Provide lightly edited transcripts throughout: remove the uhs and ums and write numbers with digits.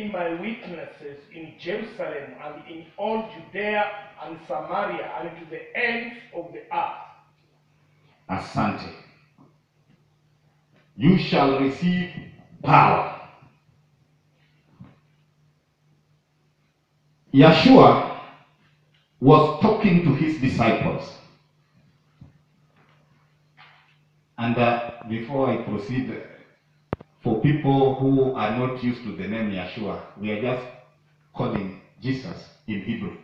be my witnesses in Jerusalem and in all Judea and Samaria and to the ends of the earth. Asante. You shall receive power. Yeshua was talking to his disciples. And before I proceed, for people who are not used to the name Yeshua, we are just calling Jesus in Hebrew.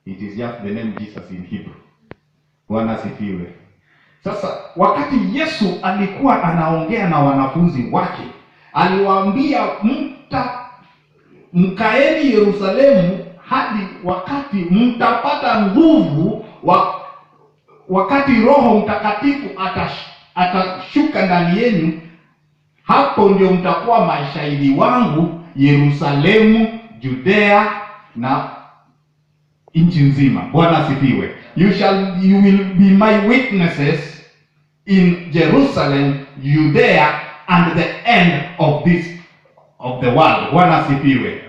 It is just the name Jesus in Hebrew. Bwana asifiwe. Sasa wakati Yesu alikuwa anaongea na wanafunzi wake, aliwaambia mkaeni Yerusalemu hadi wakati mtapata nguvu, wakati Roho Mtakatifu atashuka ndani yenu, hapo ndio mtakuwa mashahidi wangu Yerusalemu, Judea na nchi nzima. Bwana asifiwe. You will be my witnesses in Jerusalem, Judea and the end of the world. Bwana asifiwe.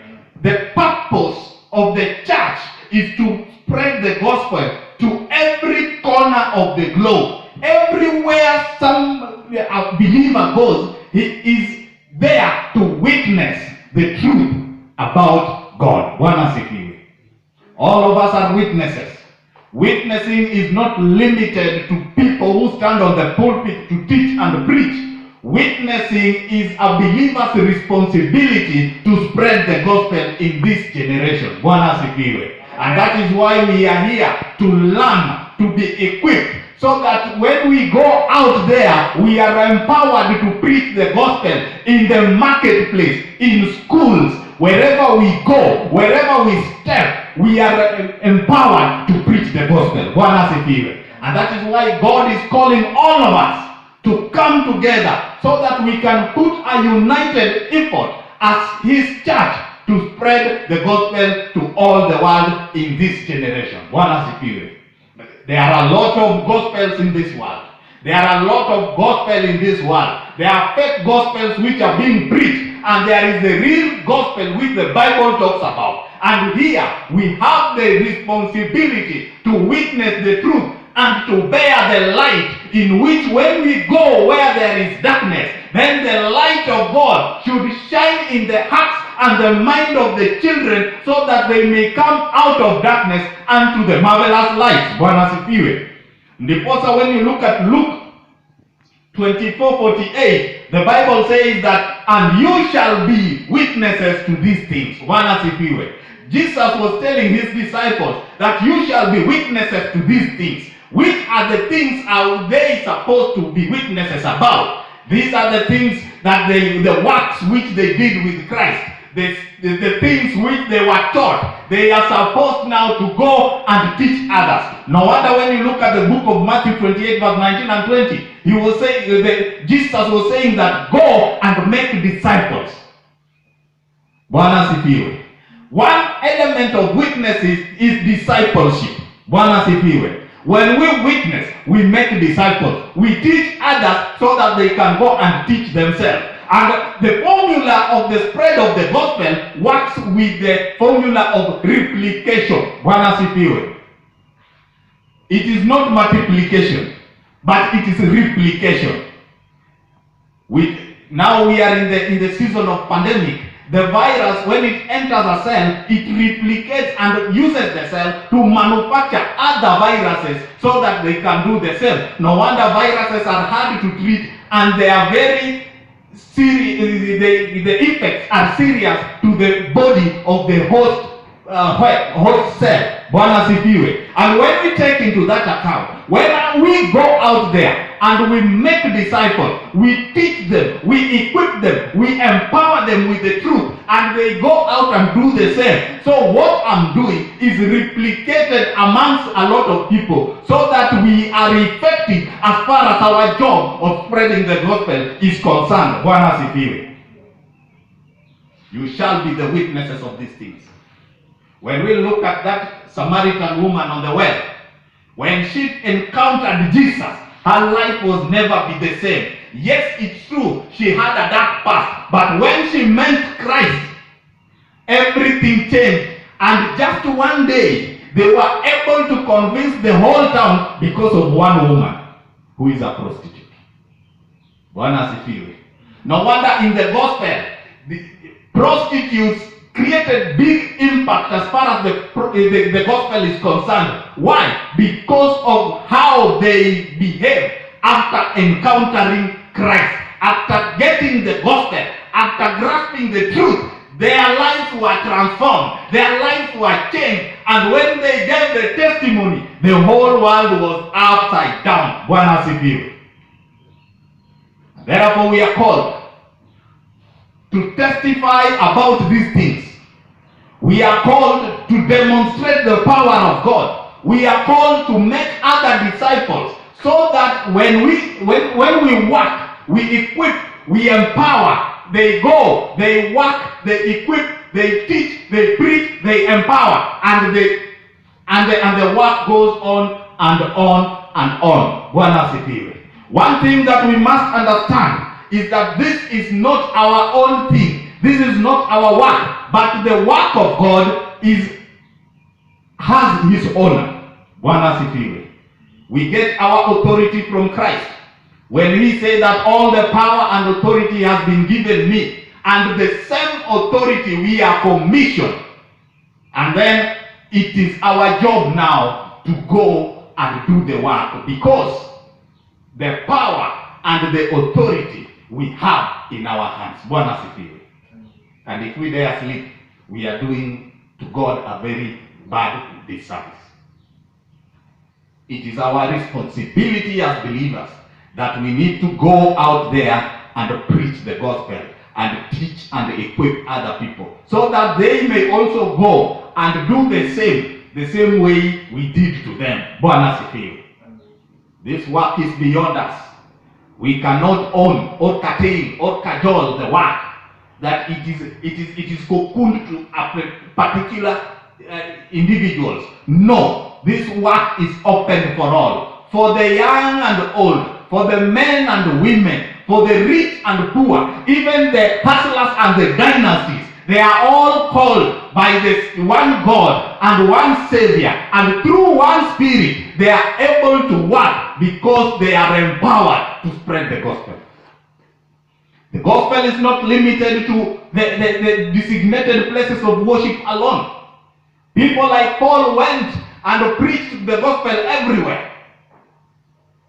The purpose of the church is to spread the gospel to every corner of the globe. Everywhere a believer goes, he is there to witness the truth about God. Bwana asifiwe. All of us are witnesses. Witnessing is not limited to people who stand on the pulpit to teach and preach. Witnessing is a believer's responsibility to spread the gospel in this generation. Bwana asifiwe. And that is why we are here to learn, to be equipped, so that when we go out there, we are empowered to preach the gospel in the marketplace, in schools, wherever we go, wherever we step, we are empowered to preach the gospel. Bwana asifiwe. And that is why God is calling all of us to come together so that we can put a united effort as his church to spread the gospel to all the world in this generation. Bwana asifiwe. There are a lot of gospels in this world. There are a lot of gospel in this world. There are fake gospels which are being preached, and there is the real gospel which the Bible talks about. And here we have the responsibility to witness the truth and to bear the light, in which when we go where there is darkness, then the light of God should shine in the hearts and the mind of the children, so that they may come out of darkness unto the marvelous light. Bwana asifiwe. Ndiposa when you look at Luke 24:48, the Bible says that, and you shall be witnesses to these things. Bwana asifiwe. Jesus was telling his disciples that you shall be witnesses to these things. Which are the things are they supposed to be witnesses about? These are the things that the works which they did with Christ, the things which they were taught. They are supposed now to go and teach others. No wonder when you look at the book of Matthew 28 verse 19 and 20, he was saying, Jesus was saying that go and make disciples. Bwana asifiwe. One element of witnesses is discipleship. Bwana asifiwe. When we witness, we make disciples. We teach others so that they can go and teach themselves. And the formula of the spread of the gospel works with the formula of replication. Bwana asifiwe. It is not multiplication, but it is replication. Now we are in the season of pandemic. The virus, when it enters a cell, it replicates and uses the cell to manufacture other viruses so that they can do the same. No wonder viruses are hard to treat, and they are very serious. The effects are serious to the body of the host cell. Bwana asifiwe. And when we take into that account, when we go out there and we make disciples, we teach them, we equip them, we empower them with the truth, and they go out and do the same. So what I'm doing is replicated amongst a lot of people, so that we are effective as far as our job of spreading the gospel is concerned. Bwana asifiwe. You shall be the witnesses of these things. When we look at that Samaritan woman on the well, when she encountered Jesus, her life was never be the same. Yes, it's true, she had a dark past, but when she met Christ, everything changed. And just one day, they were able to convince the whole town because of one woman who is a prostitute. Bwana asifiwe. No wonder in the gospel, the prostitutes created big impact as far as the gospel is concerned. Why? Because of how they behave after encountering Christ, after getting the gospel, after grasping the truth. Their lives were transformed, their lives were changed, and when they gave the testimony, the whole world was upside down. Bwana asifiwe. Therefore we are called to testify about these things. We are called to demonstrate the power of God. We are called to make other disciples, so that when we work, we equip, we empower. They go, they work, they equip, they teach, they preach, they empower, and the work goes on and on and on. Bwana asifiwe. One thing that we must understand is that this is not our own thing. This is not our work, but the work of God has his honor. Bwana asifiwe. We get our authority from Christ. When he said that all the power and authority has been given me, and the same authority we are commissioned, and then it is our job now to go and do the work, because the power and the authority we have in our hands. Bwana asifiwe. And if we dare sleep, we are doing to God a very bad disservice. It is our responsibility as believers that we need to go out there and preach the gospel and teach and equip other people, so that they may also go and do the same way we did to them. Bwana asifiwe. This work is beyond us. We cannot own or curtail or cajole the work that it is cocooned to a particular individuals. No, this work is open for all, for the young and old, for the men and the women, for the rich and poor, even the hustlers and the dynasties. They are all called by this one God and one Savior, and through one Spirit they are able to work because they are empowered to spread the gospel. The gospel is not limited to the designated places of worship alone. People like Paul went and preached the gospel everywhere.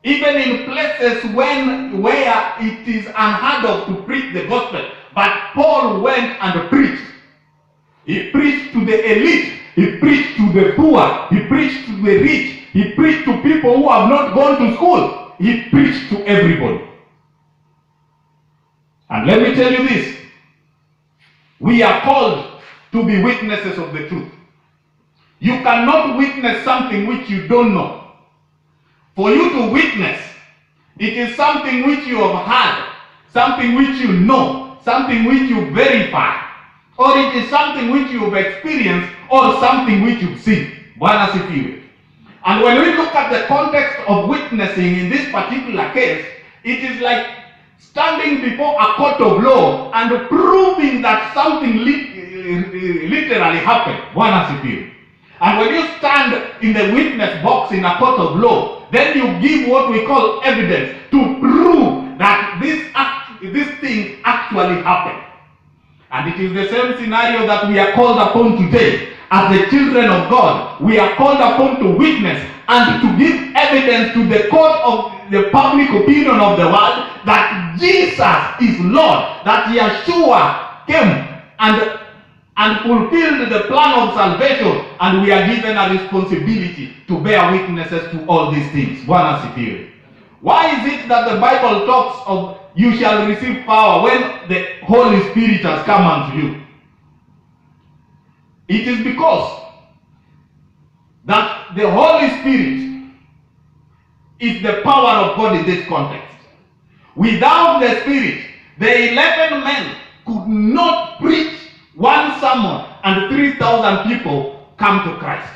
Even in places where it is unheard of to preach the gospel. But Paul went and preached. He preached to the elite. He preached to the poor. He preached to the rich. He preached to people who have not gone to school. He preached to everybody. And let me tell you this. We are called to be witnesses of the truth. You cannot witness something which you don't know. For you to witness, it is something which you have heard, something which you know, something which you verify, or it is something which you have experienced, or something which you've seen. Bwana asifiwe. And when we look at the context of witnessing in this particular case, it is like standing before a court of law and proving that something literally happened. Bwana asifiwe. And when you stand in the witness box in a court of law, then you give what we call evidence to prove that this thing actually happened. And it is the same scenario that we are called upon today. As the children of God, we are called upon to witness and to give evidence to the court of the public opinion of the world that Jesus is Lord, that Yeshua came and fulfilled the plan of salvation, and we are given a responsibility to bear witnesses to all these things. Bwana asifiwe. Why is it that the Bible talks of you shall receive power when the Holy Spirit has come unto you? It is because that the Holy Spirit is the power of God in this context. Without the Spirit, the 11 men could not preach one sermon and 3,000 people come to Christ.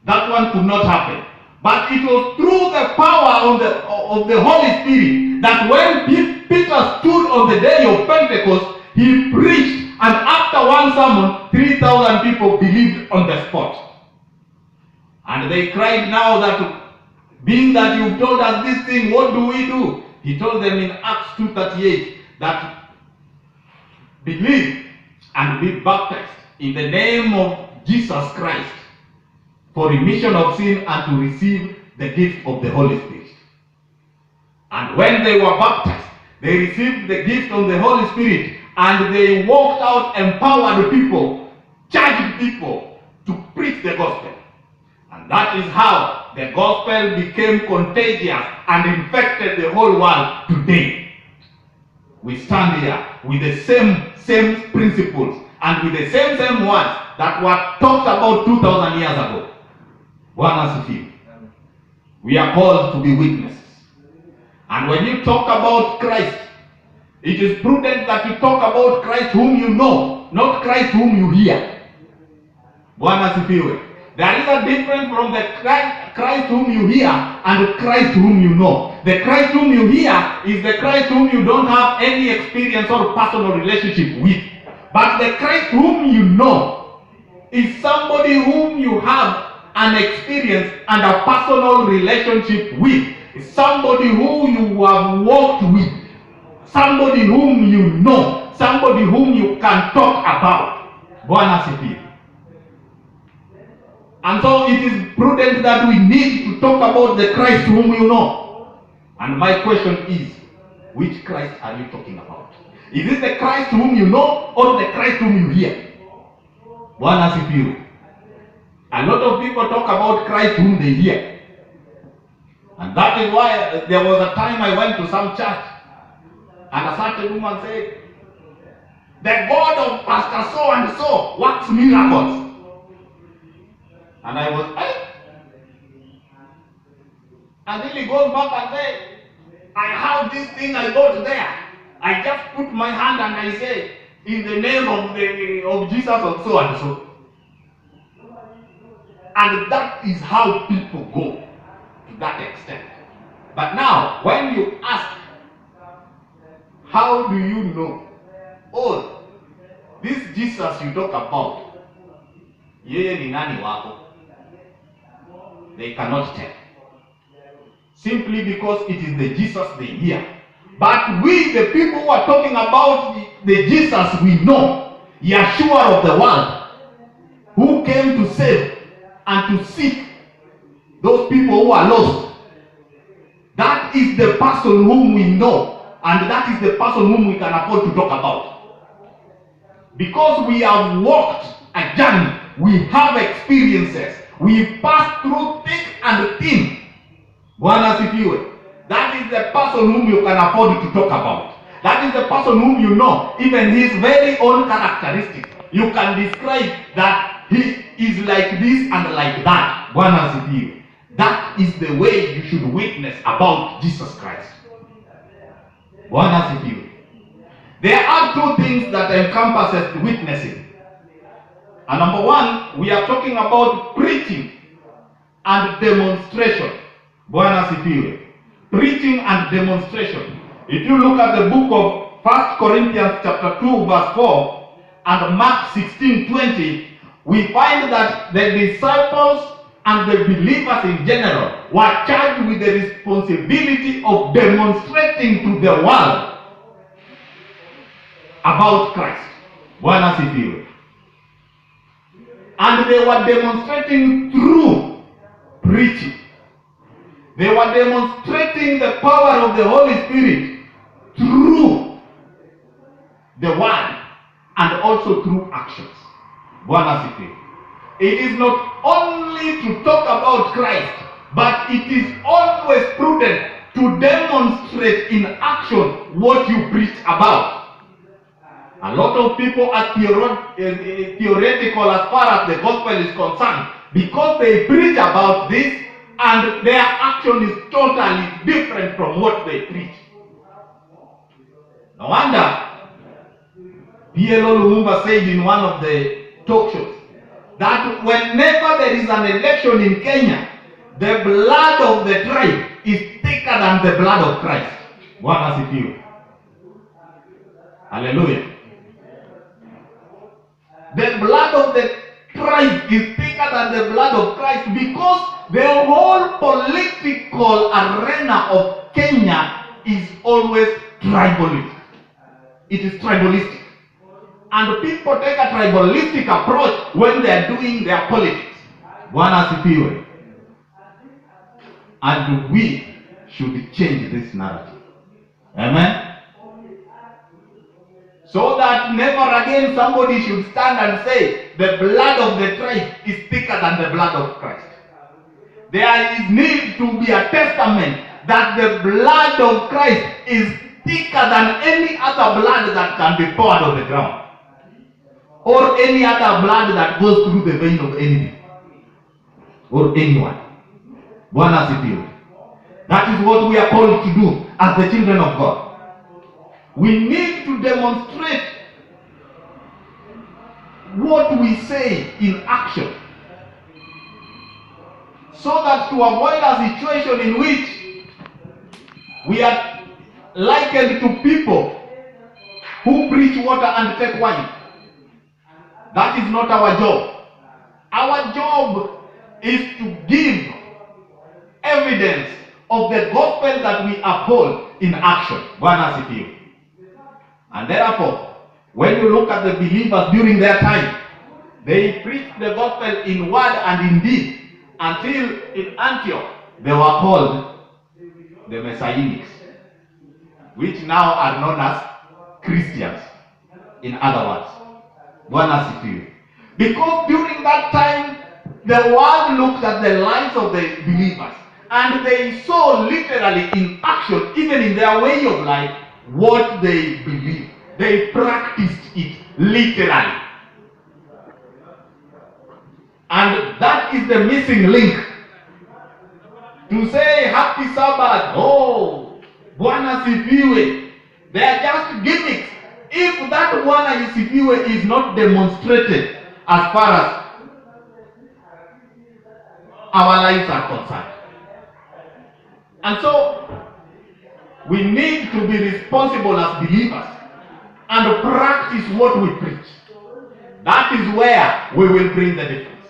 That one could not happen. But it was through the power of the Holy Spirit that when Peter stood on the day of Pentecost, he preached, and after one sermon sermon, 3,000 people believed on the spot. And they cried, now that, being that you've told us this thing, what do we do? He told them in Acts 2:38 that believe and be baptized in the name of Jesus Christ for remission of sin and to receive the gift of the Holy Spirit. And when they were baptized, they received the gift of the Holy Spirit, and they walked out, empowered people, charged people to preach the gospel. And that is how the gospel became contagious and infected the whole world today. We stand here with the same principles and with the same words that were talked about 2,000 years ago. Bwana asifiwe. We are called to be witnesses. And when you talk about Christ, it is prudent that you talk about Christ whom you know, not Christ whom you hear. Bwana asifiwe. There is a difference from the Christ whom you hear and the Christ whom you know. The Christ whom you hear is the Christ whom you don't have any experience or personal relationship with. But the Christ whom you know is somebody whom you have an experience and a personal relationship with. It's somebody who you have walked with. Somebody whom you know. Somebody whom you can talk about. Bwana asifiwe. And so it is prudent that we need to talk about the Christ whom you know. And my question is, which Christ are you talking about? Is it the Christ whom you know or the Christ whom you hear? Bwana asifiwe. A lot of people talk about Christ whom they hear. And that is why there was a time I went to some church and a certain woman said, the God of Pastor so and so works miracles. And I was, until he goes back and says, I have this thing I got there. I just put my hand and I say, in the name of Jesus or so and so. And that is how people go to that extent. But now, when you ask, how do you know? Oh, this Jesus you talk about, yeye ni nani wako? They cannot tell. Simply because it is the Jesus they hear. But we, the people who are talking about the Jesus we know, Yeshua of the world, who came to save and to seek those people who are lost, that is the person whom we know, and that is the person whom we can afford to talk about. Because we have walked a journey, we have experiences, we pass through thick and thin. Bwana asifiwe. That is the person whom you can afford to talk about. That is the person whom you know, even his very own characteristics. You can describe that he is like this and like that. Bwana asifiwe. That is the way you should witness about Jesus Christ. Bwana asifiwe. There are two things that encompasses witnessing. And number one, we are talking about preaching and demonstration. Bwana asifiwe. Preaching and demonstration. If you look at the book of 1 Corinthians chapter 2 verse 4 and Mark 16:20, we find that the disciples and the believers in general were charged with the responsibility of demonstrating to the world about Christ. Bwana asifiwe. And they were demonstrating through preaching. They were demonstrating the power of the Holy Spirit through the word and also through actions. Bwana asifiwe. It is not only to talk about Christ, but it is always prudent to demonstrate in action what you preach about. A lot of people are theoretical as far as the gospel is concerned, because they preach about this and their action is totally different from what they preach. No wonder PLO Lumumba said in one of the talk shows that whenever there is an election in Kenya, the blood of the tribe is thicker than the blood of Christ. Bwana asifiwe. Hallelujah. The the blood of the tribe is thicker than the blood of Christ, because the whole political arena of Kenya is always tribalistic. It is tribalistic. And people take a tribalistic approach when they are doing their politics. Bwana asifiwe. And we should change this narrative. Amen. So that never again somebody should stand and say the blood of the tribe is thicker than the blood of Christ. There is need to be a testament that the blood of Christ is thicker than any other blood that can be poured on the ground, or any other blood that goes through the vein of anything or anyone. Bwana asifiwe. That is what we are called to do as the children of God. We need to demonstrate what we say in action, so that to avoid a situation in which we are likened to people who preach water and take wine. That is not our job. Our job is to give evidence of the gospel that we uphold in action. Bwana asifiwe. And therefore, when you look at the believers during their time, they preached the gospel in word and in deed, until in Antioch they were called the Messianics, which now are known as Christians, in other words. Bwana asifiwe. Because during that time, the world looked at the lives of the believers, and they saw literally in action, even in their way of life, what they believed. They practiced it literally. And that is the missing link. To say happy Sabbath, oh, Bwana sifiwe, they are just gimmicks. If that Bwana sifiwe is not demonstrated as far as our lives are concerned. And so, we need to be responsible as believers and practice what we preach. That is where we will bring the difference.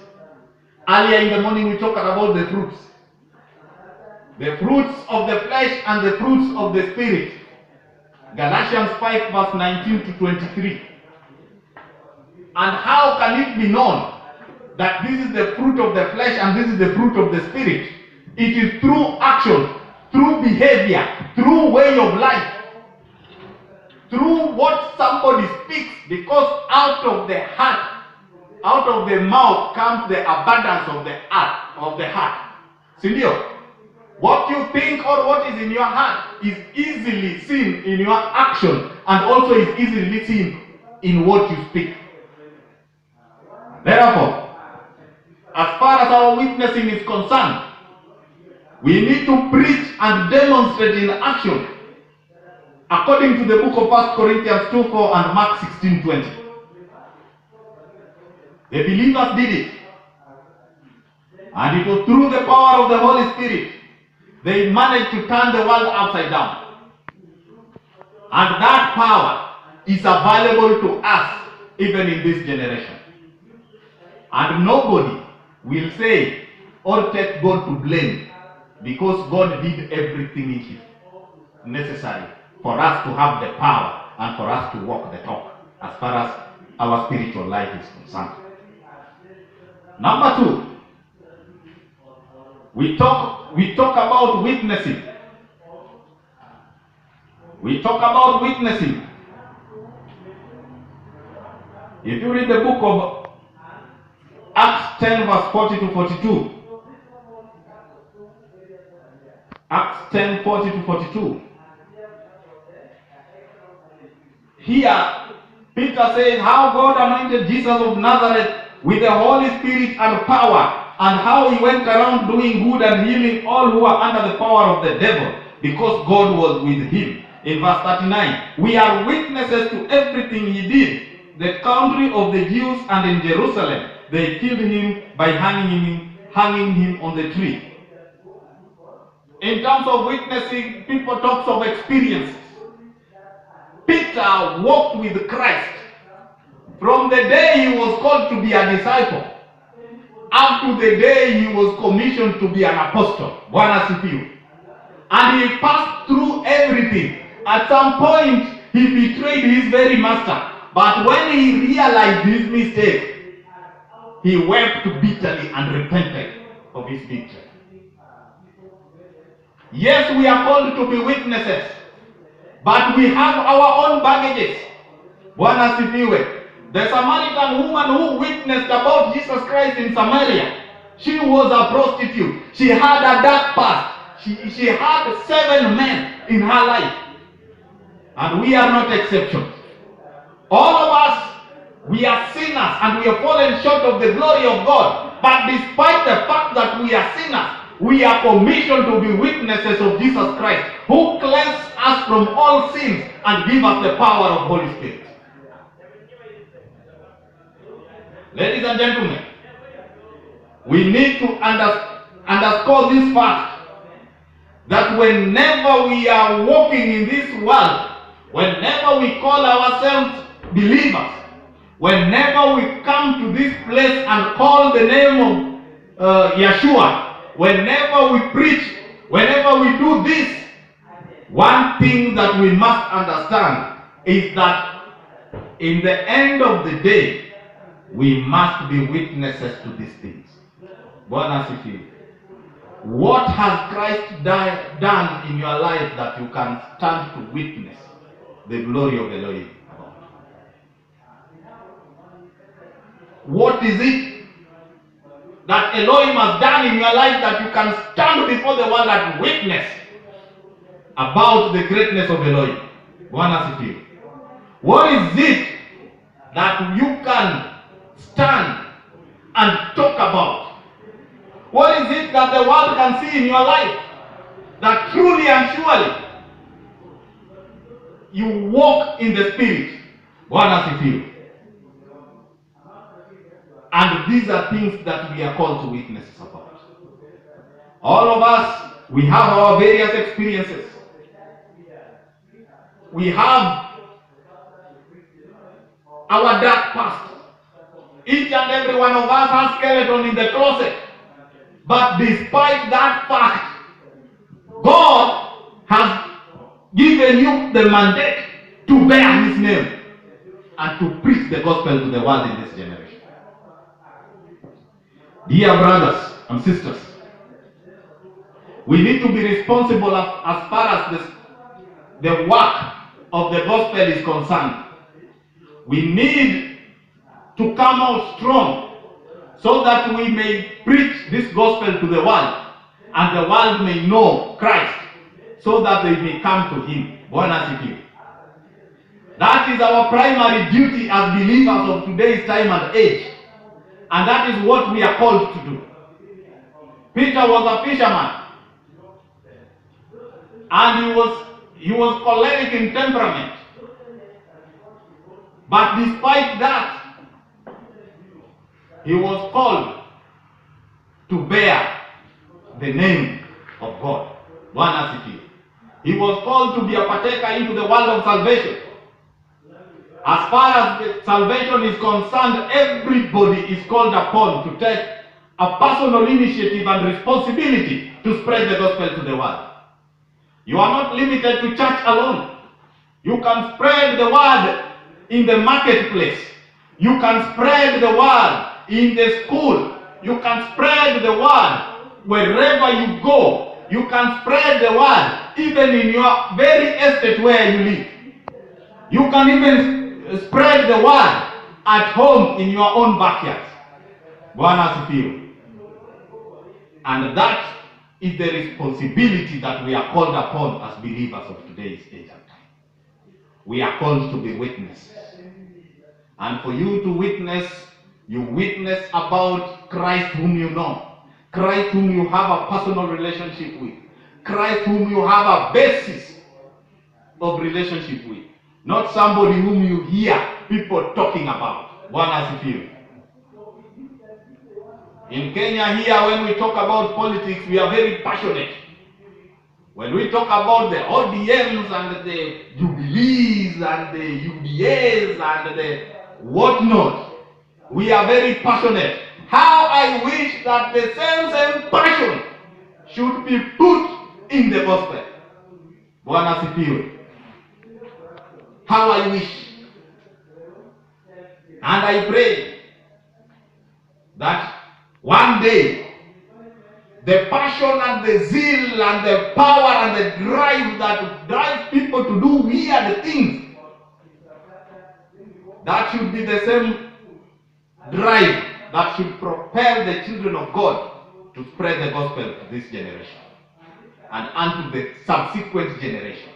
Earlier in the morning we talked about the fruits. The fruits of the flesh and the fruits of the spirit. Galatians 5 verse 19 to 23. And how can it be known that this is the fruit of the flesh and this is the fruit of the spirit? It is through action, through behavior, through way of life, through what somebody speaks, because out of the heart, out of the mouth comes the abundance of the heart. Sindio? What you think or what is in your heart is easily seen in your action, and also is easily seen in what you speak. Therefore, as far as our witnessing is concerned, we need to preach and demonstrate in action according to the book of 1 Corinthians 2:4 and Mark 16:20. The believers did it. And it was through the power of the Holy Spirit they managed to turn the world upside down. And that power is available to us even in this generation. And nobody will say or take God to blame, because God did everything it is necessary for us to have the power and for us to walk the talk as far as our spiritual life is concerned. Number 2, we talk about witnessing. We talk about witnessing. If you read the book of Acts 10 verse 40 to 42, Acts 10, 40 to 42. Here, Peter says how God anointed Jesus of Nazareth with the Holy Spirit and power, and how he went around doing good and healing all who are under the power of the devil, because God was with him. In verse 39, we are witnesses to everything he did. The country of the Jews and in Jerusalem, they killed him by hanging him on the tree. In terms of witnessing, people talk of experiences. Peter walked with Christ From the day he was called to be a disciple up to the day he was commissioned to be an apostle. Bwana asifiwe. And he passed through everything. At some point, he betrayed his very master. But when he realized his mistake, he wept bitterly and repented of his victory. Yes, we are called to be witnesses, but we have our own baggages. Bwana asifiwe. The Samaritan woman who witnessed about Jesus Christ in Samaria, she was a prostitute. She had a dark past. She had 7 men in her life. And we are not exceptions. All of us, we are sinners and we have fallen short of the glory of God. But despite the fact that we are sinners, we are commissioned to be witnesses of Jesus Christ, who cleanses us from all sins and gives us the power of Holy Spirit. Ladies and gentlemen, we need to underscore this fact that whenever we are walking in this world, whenever we call ourselves believers, whenever we come to this place and call the name of Yeshua, whenever we preach, whenever we do this, one thing that we must understand is that in the end of the day, we must be witnesses to these things. Bwana asifiwe. What has Christ done in your life that you can stand to witness the glory of Elohim? What is it that Elohim has done in your life that you can stand before the world and witness about the greatness of Elohim? Bwana asifiwe. What is it that you can stand and talk about? What is it that the world can see in your life that truly and surely you walk in the Spirit? Bwana asifiwe. And these are things that we are called to witness about. All of us, we have our various experiences. We have our dark past. Each and every one of us has skeleton in the closet. But despite that fact, God has given you the mandate to bear His name and to preach the gospel to the world in this generation. Dear brothers and sisters, we need to be responsible as far as the work of the gospel is concerned. We need to come out strong so that we may preach this gospel to the world and the world may know Christ so that they may come to Him. Bwana asifiwe. That is our primary duty as believers of today's time and age. And that is what we are called to do. Peter was a fisherman. And he was choleric in temperament. But despite that, he was called to bear the name of God. Bwana asifiwe. He was called to be a partaker into the world of salvation. As far as the salvation is concerned, everybody is called upon to take a personal initiative and responsibility to spread the gospel to the world. You are not limited to church alone. You can spread the word in the marketplace. You can spread the word in the school. You can spread the word wherever you go. You can spread the word even in your very estate where you live. You can even spread the word at home in your own backyard. Bwana asifiwe. And that is the responsibility that we are called upon as believers of today's age and time. We are called to be witnesses. And for you to witness, you witness about Christ whom you know. Christ whom you have a personal relationship with. Christ whom you have a basis of relationship with. Not somebody whom you hear people talking about. Bwana asifiwe. In Kenya here, when we talk about politics, we are very passionate. When we talk about the ODMs and the Jubilees and the UDAs and the what not. We are very passionate. How I wish that the same passion should be put in the gospel. Bwana asifiwe. How I wish. And I pray that one day the passion and the zeal and the power and the drive that drives people to do weird things, that should be the same drive that should propel the children of God to spread the gospel to this generation and unto the subsequent generation.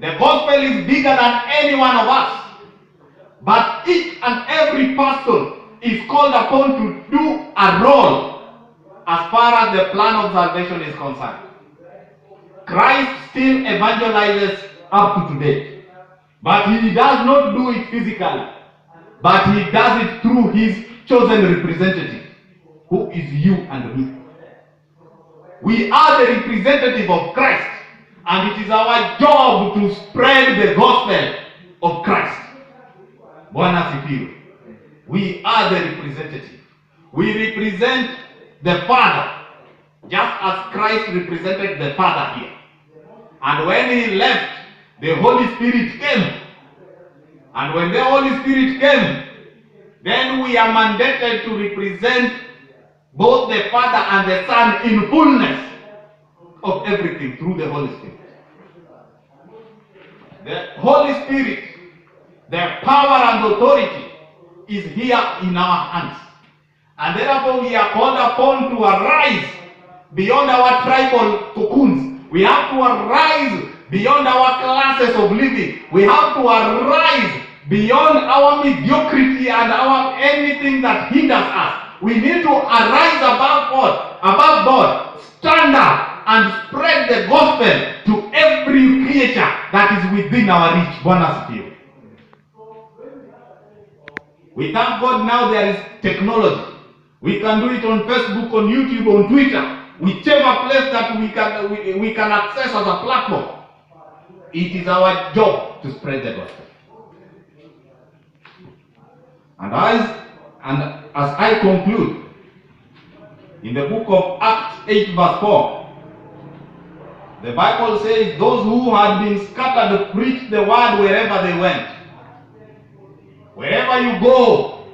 The gospel is bigger than any one of us, but each and every person is called upon to do a role as far as the plan of salvation is concerned. Christ still evangelizes up to today, but he does not do it physically, but he does it through his chosen representative, who is you and me. We are the representative of Christ, and it is our job to spread the gospel of Christ. Bwana asifiwe. We are the representative. We represent the Father, just as Christ represented the Father here. And when he left, the Holy Spirit came. And when the Holy Spirit came, then we are mandated to represent both the Father and the Son in fullness of everything through the Holy Spirit. The Holy Spirit, the power and authority, is here in our hands. And therefore we are called upon to arise beyond our tribal cocoons. We have to arise beyond our classes of living. We have to arise beyond our mediocrity and our anything that hinders us. We need to arise above God, stand up and spread the gospel to every creature that is within our reach. Bwana asifiwe. We thank God now there is technology. We can do it on Facebook, on YouTube, on Twitter, whichever place that we can access as a platform. It is our job to spread the gospel. And as I conclude, in the book of Acts 8 verse 4, the Bible says those who had been scattered preached the word wherever they went. Wherever you go,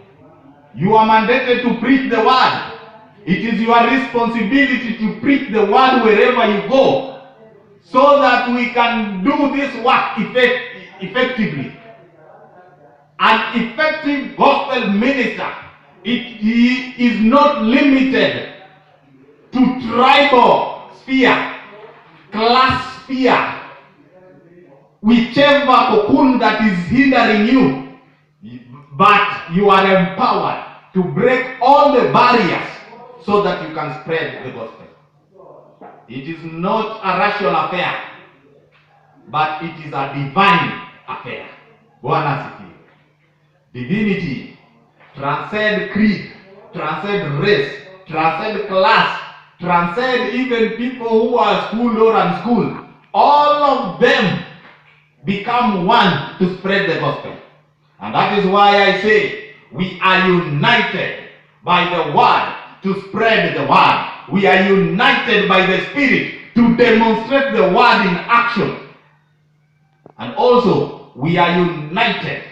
you are mandated to preach the word. It is your responsibility to preach the word wherever you go, so that we can do this work effectively. An effective gospel minister, it is not limited to tribal sphere, class sphere, whichever cocoon that is hindering you. But you are empowered to break all the barriers so that you can spread the gospel. It is not a rational affair, but it is a divine affair. Bwana asifiwe. Divinity transcend creed, transcend race, transcend class, transcend even people who are schooled or unschooled. All of them become one to spread the gospel. And that is why I say we are united by the word to spread the word. We are united by the Spirit to demonstrate the word in action. And also we are united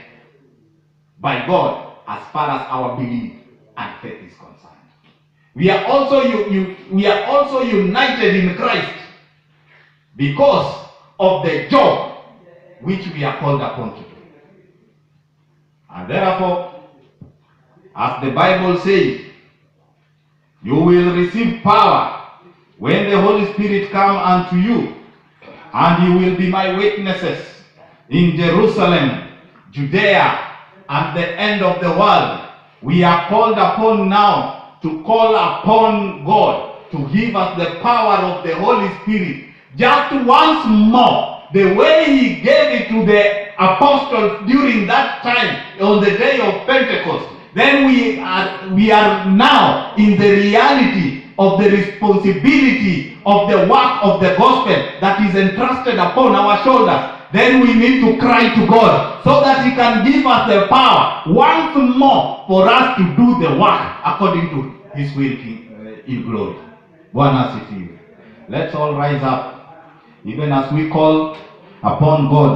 by God as far as our belief and faith is concerned. We are also united in Christ because of the job which we are called upon to do. And therefore, as the Bible says, you will receive power when the Holy Spirit come unto you, and you will be my witnesses in Jerusalem, Judea, and the end of the world. We are called upon now to call upon God to give us the power of the Holy Spirit just once more, the way he gave it to the apostles during that time on the day of Pentecost. Then we are now in the reality of the responsibility of the work of the gospel that is entrusted upon our shoulders. then we need to cry to God so that He can give us the power once more for us to do the work according to His will in glory. Bwana asifiwe. Let's all rise up, even as we call upon God.